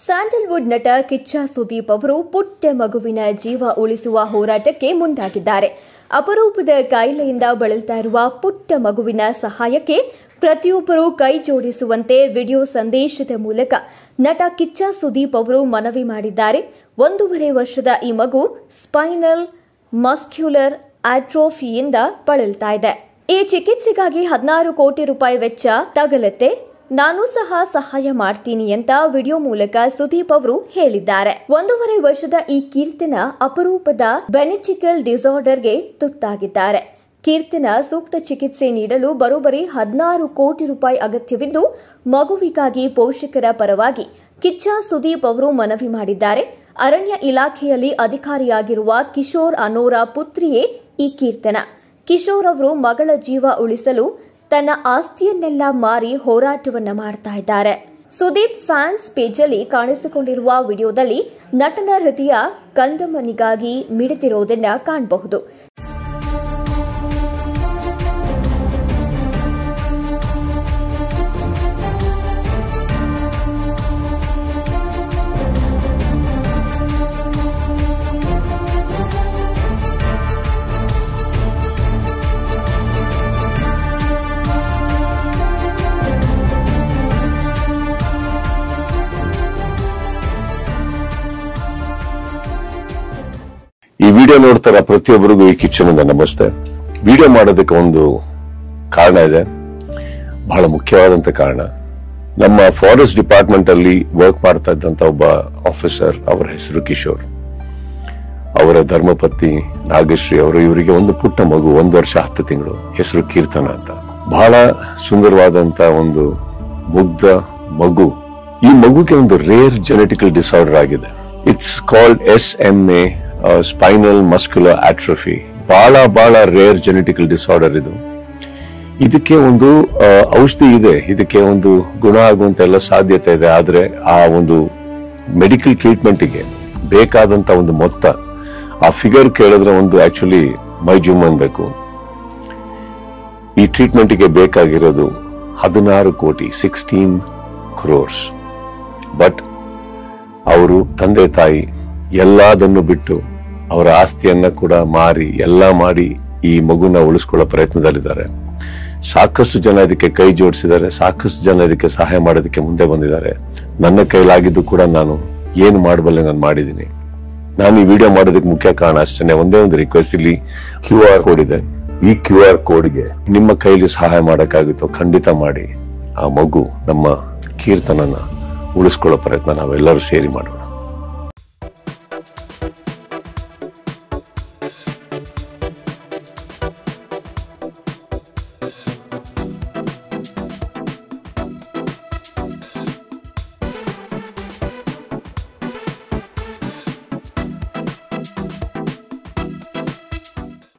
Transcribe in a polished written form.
Sandalwood ನಟ ಕಿಚ್ಚ ಸುದೀಪ್ ಅವರು ಪುಟ್ಟ ಮಗುವಿನ ಜೀವ ಉಳಿಸುವ ಹೋರಾಟಕ್ಕೆ ಮುಂದಾಗಿದ್ದಾರೆ. ಅಪರೂಪದ ಕಾಯಿಲೆಯಿಂದ ಬಳಲ್ತಾ ಇರುವ ಪುಟ್ಟ ಮಗುವಿನ ಸಹಾಯಕ್ಕೆ ಪ್ರತಿಯೊಬ್ಬರೂ ಕೈ ಜೋಡಿಸುವಂತೆ ವಿಡಿಯೋ ಸಂದೇಶದ ಮೂಲಕ ನಟ ಕಿಚ್ಚ ಸುದೀಪ್ ಅವರು ಮನವಿ ಮಾಡಿದ್ದಾರೆ. 1.5 ವರ್ಷದ ಈ ಮಗು ಸ್ಪೈನಲ್ ಮಸ್ಕ್ಯುಲರ್ ಆಟ್ರೋಫಿಯಿಂದ ಬಳಲ್ತಾ ಇದೆ. ಈ ಚಿಕಿತ್ಸೆಗಾಗಿ 16 ಕೋಟಿ ರೂಪಾಯಿ ವೆಚ್ಚ ತಗಲುತ್ತೆ. ನಾನು ಸಹ ಸಹಾಯ ಮಾಡ್ತೀನಿ ಅಂತ ವಿಡಿಯೋ ಮೂಲಕ ಸುದೀಪ್ ಅವರು ಹೇಳಿದ್ದಾರೆ. 1.5 ವರ್ಷದ ಈ ಕೀರ್ತನ ಅಪರೂಪದ ಬೆನೆಟಿಕಲ್ ಡಿಸಾರ್ಡರ್ಗೆ ತುತ್ತಾಗಿದ್ದಾರೆ. ಕೀರ್ತನ ಸೂಕ್ತ ಚಿಕಿತ್ಸೆ ನೀಡಲು ಬರೋಬ್ಬರಿ 16 ಕೋಟಿ ರೂಪಾಯಿ ಅಗತ್ಯವಿದ್ದು, ಮಗುವಿಗಾಗಿ ಪೋಷಕರ ಪರವಾಗಿ ಕಿಚ್ಚ ಸುದೀಪ್ ಅವರು ಮನವಿ ಮಾಡಿದ್ದಾರೆ. ಅರಣ್ಯ ಇಲಾಖೆಯಲ್ಲಿ ಅಧಿಕಾರಿಯಾಗಿರುವ ಕಿಶೋರ್ ಅನ್ನೋರ ಪುತ್ರಿಯೇ ಈ ಕೀರ್ತನ. ಕಿಶೋರ್ ಅವರು ಮಗಳ ಜೀವ ಉಳಿಸಲು ತನ್ನ ಆಸ್ತಿಯನ್ನೆಲ್ಲ ಮಾರಿ ಹೋರಾಟವನ್ನ ಮಾಡ್ತಾ ಇದ್ದಾರೆ. ಸುದೀಪ್ ಫ್ಯಾನ್ಸ್ ಪೇಜಲ್ಲಿ ಕಾಣಿಸಿಕೊಂಡಿರುವ ವಿಡಿಯೋದಲ್ಲಿ ನಟನ ಹೃದಯ ಕಂದಮ್ಮನಿಗಾಗಿ ಮಿಡಿತಿರೋದನ್ನ ಕಾಣಬಹುದು. ಈ ವಿಡಿಯೋ ನೋಡ್ತಾರ ಪ್ರತಿಯೊಬ್ಬರಿಗೂ ಈ ಕಿಚ್ಚನಿಂದ ನಮಸ್ತೆ. ವಿಡಿಯೋ ಮಾಡೋದಕ್ಕೆ ಒಂದು ಕಾರಣ ಇದೆ, ಬಹಳ ಮುಖ್ಯವಾದಂತ ಕಾರಣ. ನಮ್ಮ ಫಾರೆಸ್ಟ್ ಡಿಪಾರ್ಟ್ಮೆಂಟ್ ಅಲ್ಲಿ ವರ್ಕ್ ಮಾಡ್ತಾ ಇದ್ದಂತ ಒಬ್ಬ ಆಫೀಸರ್, ಅವರ ಹೆಸರು ಕಿಶೋರ್, ಅವರ ಧರ್ಮಪತ್ನಿ ನಾಗಶ್ರೀ ಅವರು, ಇವರಿಗೆ ಒಂದು ಪುಟ್ಟ ಮಗು, 1 ವರ್ಷ 10 ತಿಂಗಳು, ಹೆಸರು ಕೀರ್ತನ ಅಂತ. ಬಹಳ ಸುಂದರವಾದಂತ ಒಂದು ಮುಗ್ಧ ಮಗು. ಈ ಮಗುಗೆ ಒಂದು ರೇರ್ ಜೆನೆಟಿಕಲ್ ಡಿಸಾರ್ಡರ್ ಆಗಿದೆ. It's called SMA, spinal muscular atrophy. ಬಹಳ ರೇರ್ ಜೆನೆಟಿಕಲ್ ಡಿಸಾರ್ಡರ್ ಇದು. ಇದಕ್ಕೆ ಒಂದು ಔಷಧಿ ಇದೆ, ಇದಕ್ಕೆ ಒಂದು ಗುಣ ಆಗುವಂತ ಎಲ್ಲ ಸಾಧ್ಯತೆ ಇದೆ. ಆದ್ರೆ ಆ ಒಂದು ಮೆಡಿಕಲ್ ಟ್ರೀಟ್ಮೆಂಟ್ಗೆ ಬೇಕಾದಂತ ಒಂದು ಮೊತ್ತ, ಆ ಫಿಗರ್ ಕೇಳಿದ್ರೆ ಒಂದು ಆಕ್ಚುಲಿ ಮೈ ಜುಮ್ ಅನ್ಬೇಕು. ಈ ಟ್ರೀಟ್ಮೆಂಟ್ಗೆ ಬೇಕಾಗಿರೋದು 16 ಕೋಟಿ 16 crores. ಬಟ್ ಅವರು ತಂದೆ ತಾಯಿ ಎಲ್ಲದನ್ನು ಬಿಟ್ಟು ಅವರ ಆಸ್ತಿಯನ್ನ ಕೂಡ ಮಾರಿ ಎಲ್ಲ ಮಾಡಿ ಈ ಮಗುನ ಉಳಿಸ್ಕೊಳ್ಳೋ ಪ್ರಯತ್ನದಲ್ಲಿದ್ದಾರೆ. ಸಾಕಷ್ಟು ಜನ ಇದಕ್ಕೆ ಕೈ ಜೋಡಿಸಿದ್ದಾರೆ, ಸಾಕಷ್ಟು ಜನ ಇದಕ್ಕೆ ಸಹಾಯ ಮಾಡೋದಕ್ಕೆ ಮುಂದೆ ಬಂದಿದ್ದಾರೆ. ನನ್ನ ಕೈಲಾಗಿದ್ದು ಕೂಡ ನಾನು ಏನು ಮಾಡಬಲ್ಲೆ ನಾನು ಮಾಡಿದ್ದೀನಿ. ನಾನು ಈ ವಿಡಿಯೋ ಮಾಡೋದಕ್ಕೆ ಮುಖ್ಯ ಕಾರಣ ಅಷ್ಟೇ, ಒಂದೇ ಒಂದು ರಿಕ್ವೆಸ್ಟ್. ಇಲ್ಲಿ QR ಕೋಡ್ ಇದೆ. ಈ QR ಕೋಡ್ಗೆ ನಿಮ್ಮ ಕೈಲಿ ಸಹಾಯ ಮಾಡಕ್ಕಾಗುತ್ತೋ ಖಂಡಿತ ಮಾಡಿ. ಆ ಮಗು ನಮ್ಮ ಕೀರ್ತನನ ಉಳಿಸ್ಕೊಳ್ಳೋ ಪ್ರಯತ್ನ ನಾವೆಲ್ಲರೂ ಸೇರಿ ಮಾಡೋಣ.